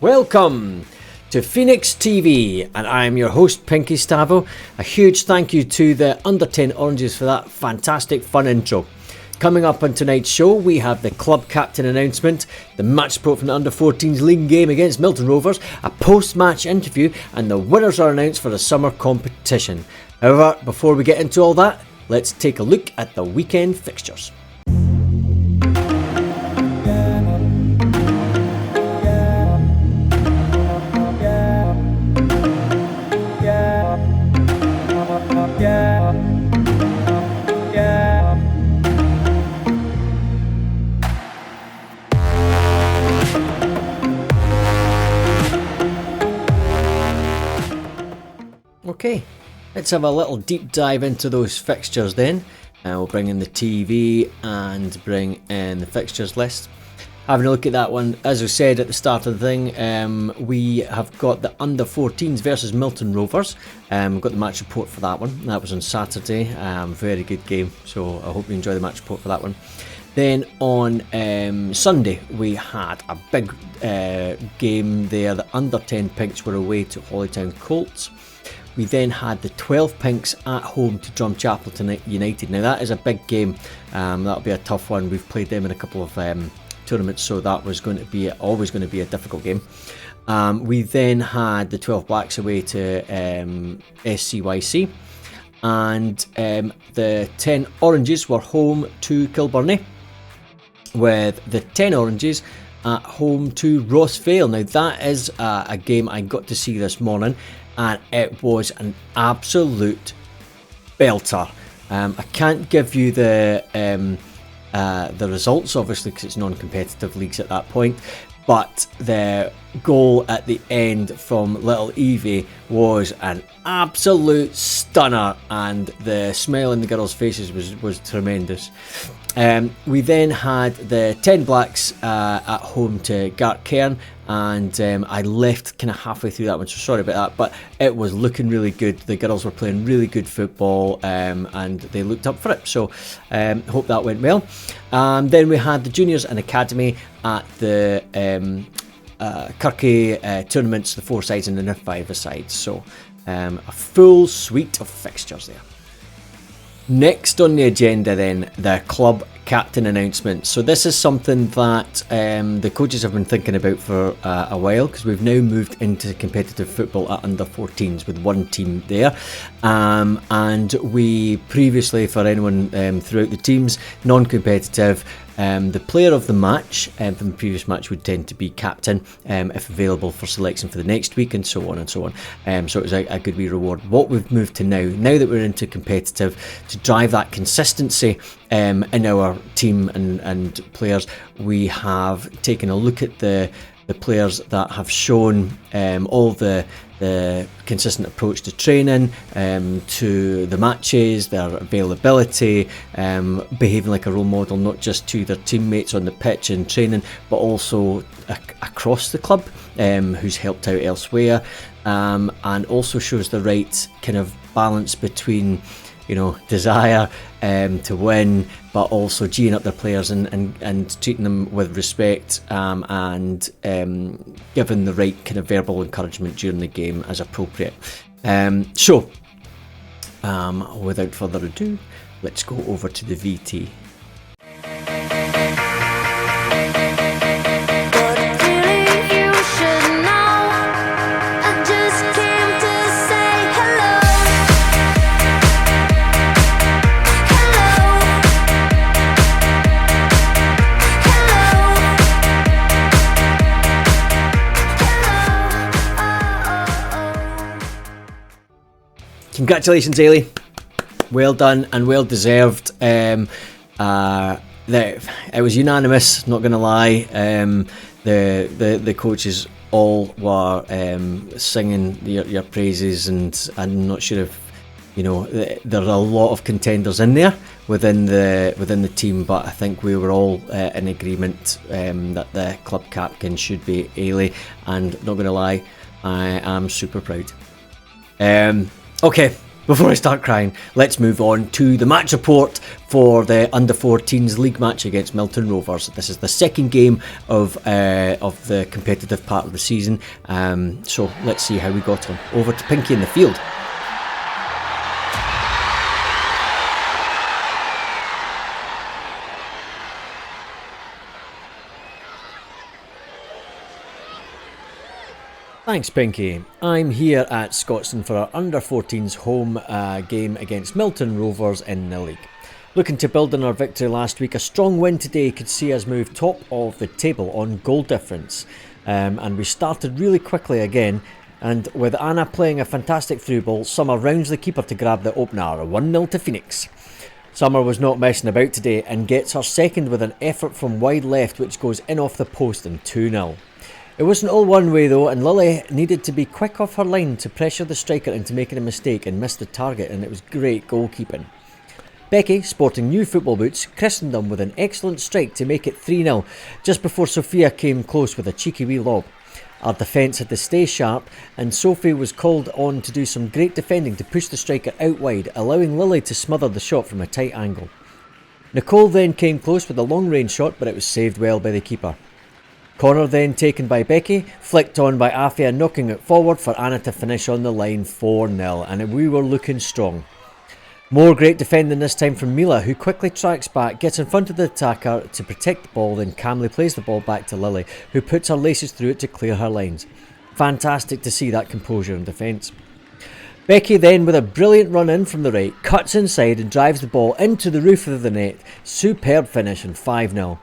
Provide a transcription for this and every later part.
Welcome to Phoenix TV, and I am your host Pinky Stavo. A huge thank you to the Under 10 Oranges for that fantastic fun intro. Coming up on tonight's show, we have the club captain announcement, the match report from the Under 14s league game against Milton Rovers, a post-match interview, and the winners are announced for the summer competition. However, before we get into all that, let's take a look at the weekend fixtures. Okay, let's have a little deep dive into those fixtures then. We'll bring in the TV and bring in the fixtures list. Having a look at that one, as I said at the start of the thing, we have got the Under 14s versus Milton Rovers. We've got the match report for that one. That was on Saturday. Very good game, so I hope you enjoy the match report for that one. Then on Sunday we had a big game there. The Under 10 Pinks were away to Hollytown Colts. We then had the 12 Pinks at home to Drumchapel United. Now that is a big game. That'll be a tough one. We've played them in a couple of tournaments, so that was going to be always going to be a difficult game. We then had the 12 Blacks away to SCYC, and the 10 Oranges were home to Kilburnie, with the 10 Oranges at home to Rossvale. Now that is a game I got to see this morning, and it was an absolute belter. I can't give you the results, obviously, because it's non-competitive leagues at that point, but the goal at the end from little Evie was an absolute stunner, and the smile in the girls' faces was tremendous. We then had the 10 Blacks at home to Gartcairn, and I left kind of halfway through that one, so sorry about that, but it was looking really good. The girls were playing really good football, and they looked up for it, so hope that went well. Then we had the Juniors and Academy at the Kirky tournaments, the 4 sides and the 5 sides, so a full suite of fixtures there. Next on the agenda then, the club captain announcement. So this is something that the coaches have been thinking about for a while, because we've now moved into competitive football at Under 14s with one team there, and we previously, for anyone throughout the teams, non-competitive, the player of the match from the previous match would tend to be captain if available for selection for the next week, and so on and so on. So it was a good wee reward. What we've moved to now that we're into competitive, to drive that consistency in our team and players, we have taken a look at the players that have shown all the consistent approach to training, to the matches, their availability, behaving like a role model, not just to their teammates on the pitch and training, but also across the club, who's helped out elsewhere, and also shows the right kind of balance between, you know, desire to win, but also geeing up their players and treating them with respect, and giving the right kind of verbal encouragement during the game as appropriate. So without further ado, let's go over to the VT. Congratulations, Ailey. Well done and well deserved. It was unanimous, not going to lie. The coaches all were singing your praises, and I'm not sure if There are a lot of contenders in there within the team, but I think we were all in agreement that the club captain should be Ailey, and not going to lie, I am super proud. Okay, before I start crying, let's move on to the match report for the Under-14s league match against Milton Rovers. This is the second game of the competitive part of the season, so let's see how we got on. Over to Pinky in the field. Thanks, Pinky. I'm here at Scotstoun for our Under-14s home game against Milton Rovers in the league. Looking to build on our victory last week, a strong win today could see us move top of the table on goal difference. And we started really quickly again, and with Anna playing a fantastic through ball, Summer rounds the keeper to grab the opener, 1-0 to Phoenix. Summer was not messing about today and gets her second with an effort from wide left which goes in off the post and 2-0. It wasn't all one way though, and Lily needed to be quick off her line to pressure the striker into making a mistake and missed the target, and it was great goalkeeping. Becky, sporting new football boots, christened them with an excellent strike to make it 3-0, just before Sophia came close with a cheeky wee lob. Our defence had to stay sharp, and Sophie was called on to do some great defending to push the striker out wide, allowing Lily to smother the shot from a tight angle. Nicole then came close with a long range shot, but it was saved well by the keeper. Corner then taken by Becky, flicked on by Afia, knocking it forward for Anna to finish on the line 4-0, and we were looking strong. More great defending this time from Mila, who quickly tracks back, gets in front of the attacker to protect the ball, then calmly plays the ball back to Lily, who puts her laces through it to clear her lines. Fantastic to see that composure in defence. Becky then, with a brilliant run in from the right, cuts inside and drives the ball into the roof of the net. Superb finish and 5-0.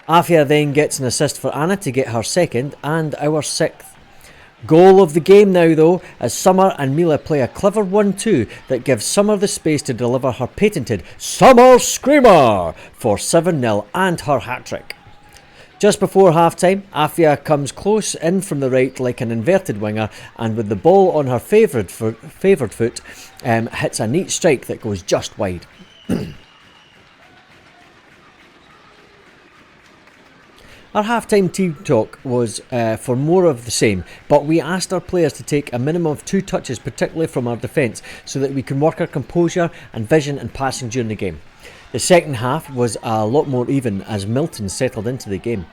Afia then gets an assist for Anna to get her second and our sixth. Goal of the game now though, as Summer and Mila play a clever 1-2 that gives Summer the space to deliver her patented Summer Screamer for 7-0 and her hat-trick. Just before half-time, Afia comes close in from the right like an inverted winger, and with the ball on her favoured foot, hits a neat strike that goes just wide. Our half-time team talk was for more of the same, but we asked our players to take a minimum of 2 touches, particularly from our defence, so that we can work our composure and vision and passing during the game. The second half was a lot more even as Milton settled into the game.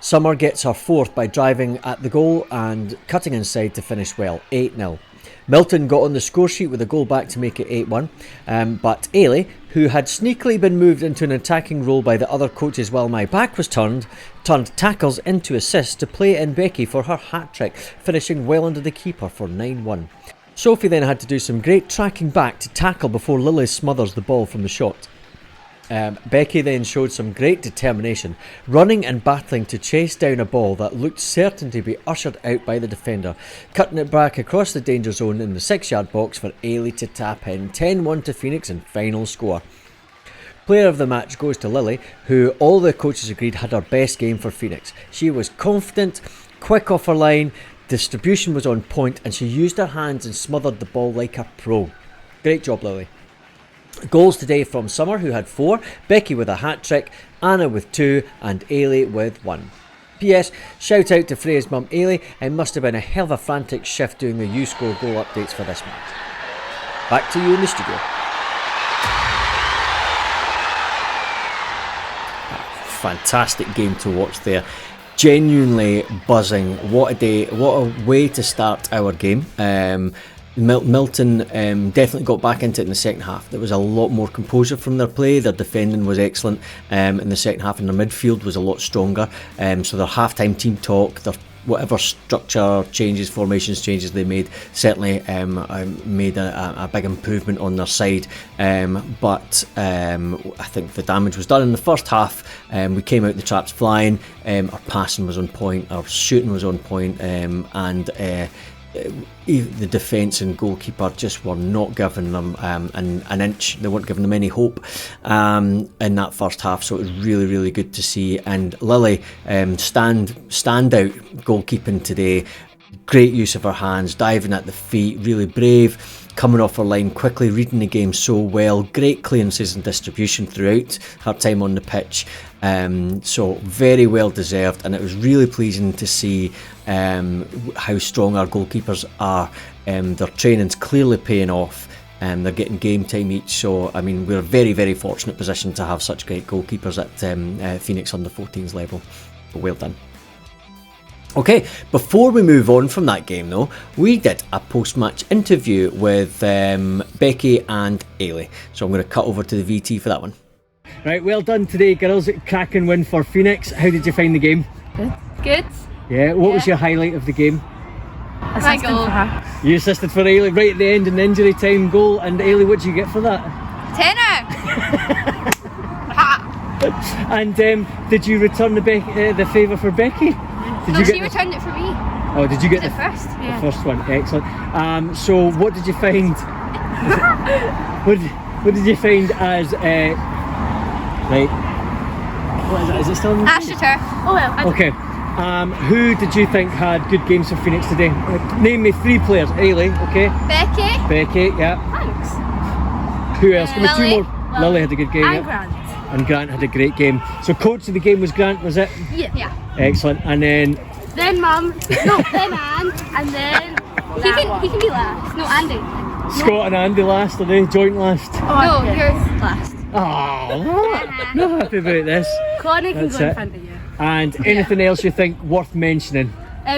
Summer gets her fourth by driving at the goal and cutting inside to finish well, 8-0. Milton got on the score sheet with a goal back to make it 8-1, but Ailey, who had sneakily been moved into an attacking role by the other coaches while my back was turned tackles into assists to play in Becky for her hat-trick, finishing well under the keeper for 9-1. Sophie then had to do some great tracking back to tackle before Lily smothers the ball from the shot. Becky then showed some great determination, running and battling to chase down a ball that looked certain to be ushered out by the defender, cutting it back across the danger zone in the 6-yard box for Ailey to tap in, 10-1 to Phoenix and final score. Player of the match goes to Lily, who all the coaches agreed had her best game for Phoenix. She was confident, quick off her line, distribution was on point, and she used her hands and smothered the ball like a pro. Great job, Lily. Goals today from Summer, who had 4, Becky with a hat-trick, Anna with 2 and Ailey with 1. P.S. Shout out to Freya's mum Ailey, it must have been a hell of a frantic shift doing the U-Score goal updates for this match. Back to you in the studio. Fantastic game to watch there. Genuinely buzzing. What a day, what a way to start our game. Milton definitely got back into it in the second half. There was a lot more composure from their play. Their defending was excellent in the second half, and their midfield was a lot stronger. So their half-time team talk, their whatever structure changes, formations changes they made, certainly made a big improvement on their side. But I think the damage was done in the first half. We came out the traps flying. Our passing was on point, our shooting was on point, and the defence and goalkeeper just were not giving them an inch. They weren't giving them any hope in that first half, so it was really, really good to see. And Lily, stand out goalkeeping today. Great use of her hands, diving at the feet, really brave. coming off her line, quickly reading the game so well. Great clearances and distribution throughout her time on the pitch. So very well deserved, and it was really pleasing to see how strong our goalkeepers are. Their training's clearly paying off. They're getting game time each, so I mean we're a very, very fortunate position to have such great goalkeepers at Phoenix under 14s level. But well done. Okay, before we move on from that game though, we did a post-match interview with Becky and Ailey, so I'm going to cut over to the VT for that one. Right, well done today girls, cracking win for Phoenix. How did you find the game? Good. Yeah, what was your highlight of the game? My goal. You assisted for Ailey right at the end in the injury time goal, and Ailey, what did you get for that? Tenner! And did you return the favour for Becky? She returned it for me. Oh, did you get the first? Yeah. The first one? Excellent. So what did you find? what did you find as right? What is it? Is it still in the Astroturf. Oh well. Okay. Who did you think had good games for Phoenix today? Name me 3 players. Ailey, okay. Becky, yeah. Thanks. Who else? Give me 2 Lily. more. Lily had a good game. And Yeah. Grant. And Grant had a great game. So coach of the game was Grant, was it? Yeah. Excellent. And then Mum. No, then Anne. And then he can be last. No, Andy. Scott and Andy last, are they? Joint last? No, yours last. Oh, not happy about this. Connie can That's go it. in front of you. And anything else you think worth mentioning?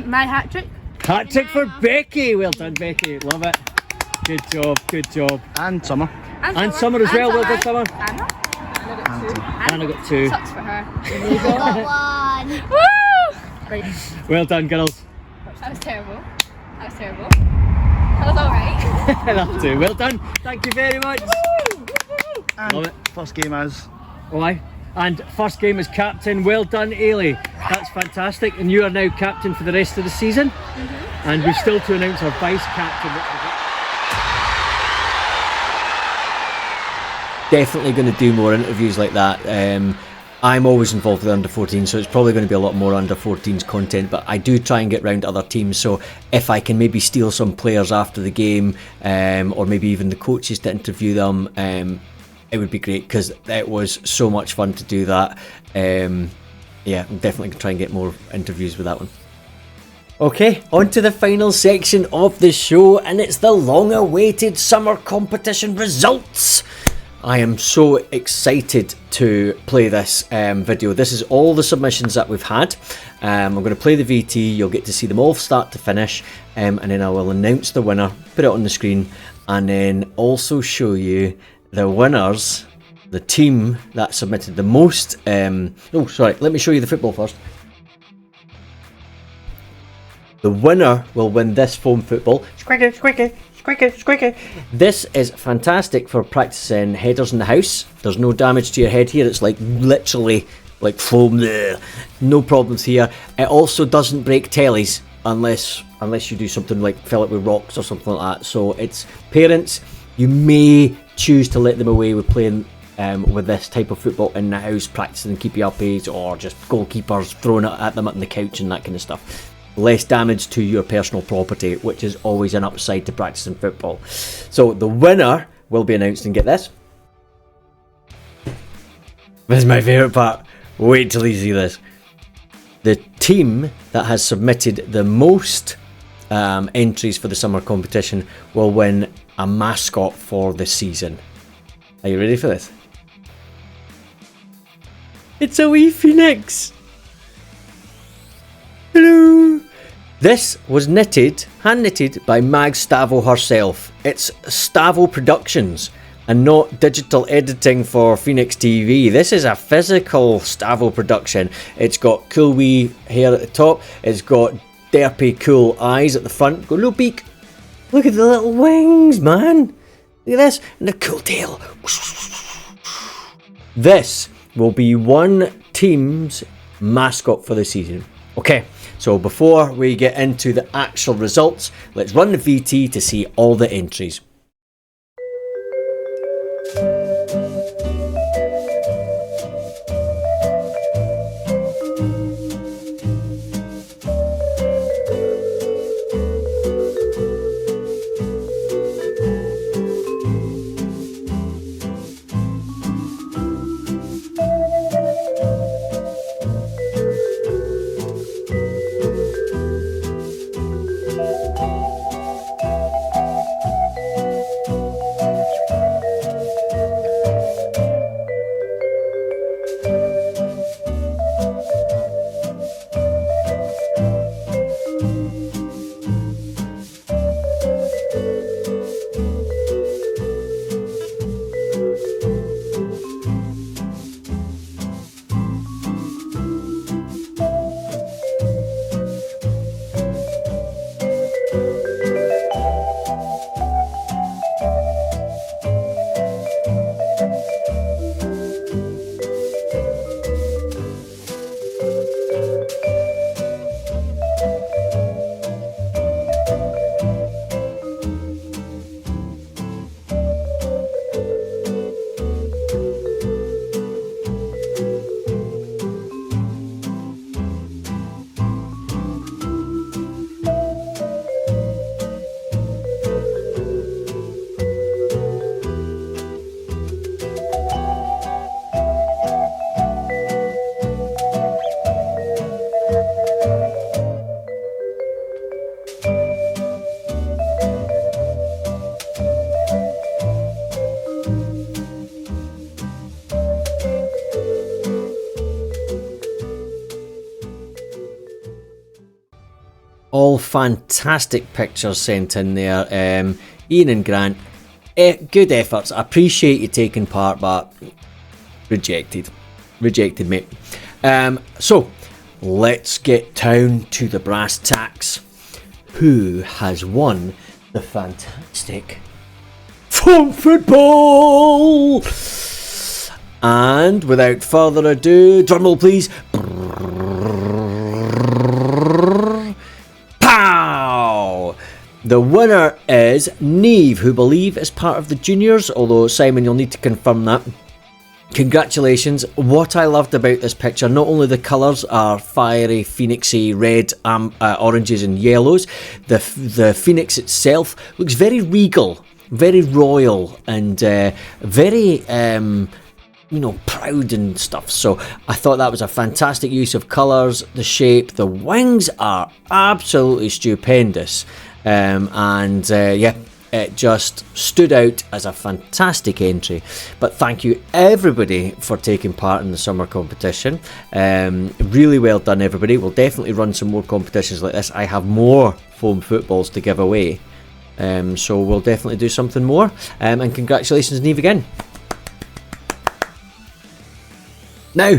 My hat trick. Hat trick for Becky. Well done, Becky. Love it. Good job. Good job. And Summer. And Summer as well. Well done, Summer. Anna. And I got 2. Sucks for her. Got one. Woo! Right. Well done, girls. That was terrible. That was alright. That 2. Well done. Thank you very much. And Love it. first game as Why? And first game as captain. Well done, Ailey. That's fantastic. And you are now captain for the rest of the season. And we've still to announce our vice captain. Definitely going to do more interviews like that. I'm always involved with under 14, so it's probably going to be a lot more under 14s content, but I do try and get round to other teams, so if I can maybe steal some players after the game, or maybe even the coaches to interview them, it would be great, because it was so much fun to do that. Yeah, I'm definitely going to try and get more interviews with that one. Okay, on to the final section of the show, and it's the long-awaited summer competition results. I am so excited to play this video. This is all the submissions that we've had. I'm going to play the VT. You'll get to see them all start to finish, and then I will announce the winner, put it on the screen, and then also show you the winners, the team that submitted the most. Oh, sorry, let me show you the football first. The winner will win this foam football. Squeaky, squeaky. Squeaky, squeaky. This is fantastic for practicing headers in the house. There's no damage to your head here. It's like literally like foam there. No problems here. It also doesn't break tellies unless you do something like fill it with rocks or something like that. So it's parents, you may choose to let them away with playing with this type of football in the house, practicing keepy uppies or just goalkeepers throwing it at them on the couch and that kind of stuff. Less damage to your personal property, which is always an upside to practicing football. So the winner will be announced, and get this. This is my favourite part. Wait till you see this. The team that has submitted the most entries for the summer competition will win a mascot for the season. Are you ready for this? It's a wee phoenix. Hello! This was hand knitted by Mag Stavo herself. It's Stavo Productions and not digital editing for Phoenix TV. This is a physical Stavo production. It's got cool wee hair at the top. It's got derpy cool eyes at the front. Got a little beak. Look at the little wings, man. Look at this. And the cool tail. This will be one team's mascot for the season. Okay. So before we get into the actual results, let's run the VT to see all the entries. All fantastic pictures sent in there. Ian and Grant, good efforts. I appreciate you taking part, but rejected, mate. So let's get down to the brass tacks. Who has won the fantastic Foam Football? And without further ado, drumroll please. Pow! The winner is Neve, who believe is part of the juniors, although Simon, you'll need to confirm that. Congratulations. What I loved about this picture, not only the colours are fiery, phoenixy, red, oranges and yellows, the phoenix itself looks very regal, very royal, and very proud and stuff. So I thought that was a fantastic use of colours, the shape, the wings are absolutely stupendous, it just stood out as a fantastic entry. But thank you everybody for taking part in the summer competition. Really well done everybody. We'll definitely run some more competitions like this. I have more foam footballs to give away, so we'll definitely do something more, and congratulations Neve again. Now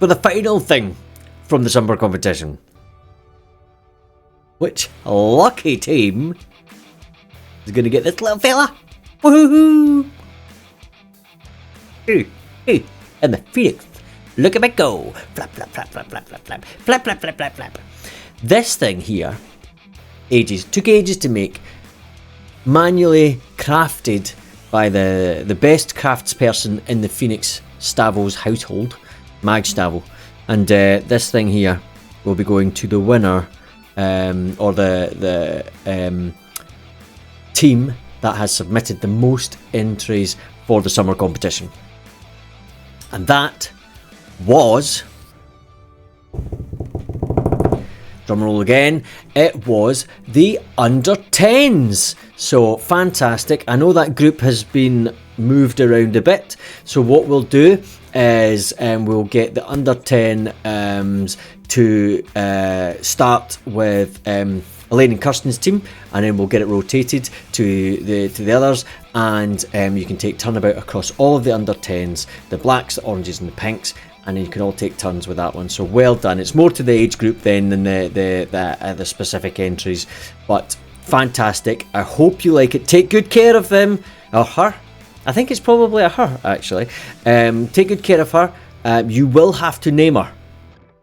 for the final thing from the summer competition. Which lucky team is going to get this little fella? Woohoo! Hey, and the phoenix. Look at me go. Flap, flap, flap, flap, flap, flap, flap. Flap, flap, flap, flap, flap. This thing here, took ages to make. Manually crafted by the best craftsperson in the Phoenix Stavo's household, Mag Stavo. And this thing here will be going to the winner, or the team that has submitted the most entries for the summer competition. And that was, drumroll again, it was the under 10s. So fantastic. I know that group has been moved around a bit, so what we'll do is we'll get the under 10 to start with Elaine and Kirsten's team, and then we'll get it rotated to the others, and you can take turnabout across all of the under 10s, the blacks, the oranges and the pinks, and then you can all take turns with that one. So well done. It's more to the age group then than the specific entries, but fantastic. I hope you like it. Take good care of them, or her. I think it's probably a her actually. Take good care of her. You will have to name her.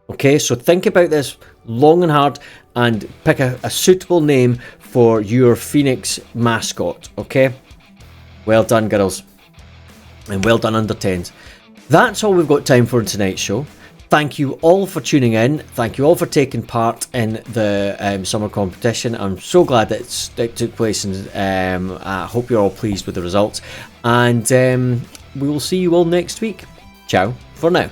Okay, so think about this long and hard and pick a suitable name for your Phoenix mascot. Okay, well done girls, and well done under 10s. That's all we've got time for in tonight's show. Thank you all for tuning in. Thank you all for taking part in the summer competition. I'm so glad that it took place, and I hope you're all pleased with the results. And we will see you all next week. Ciao for now.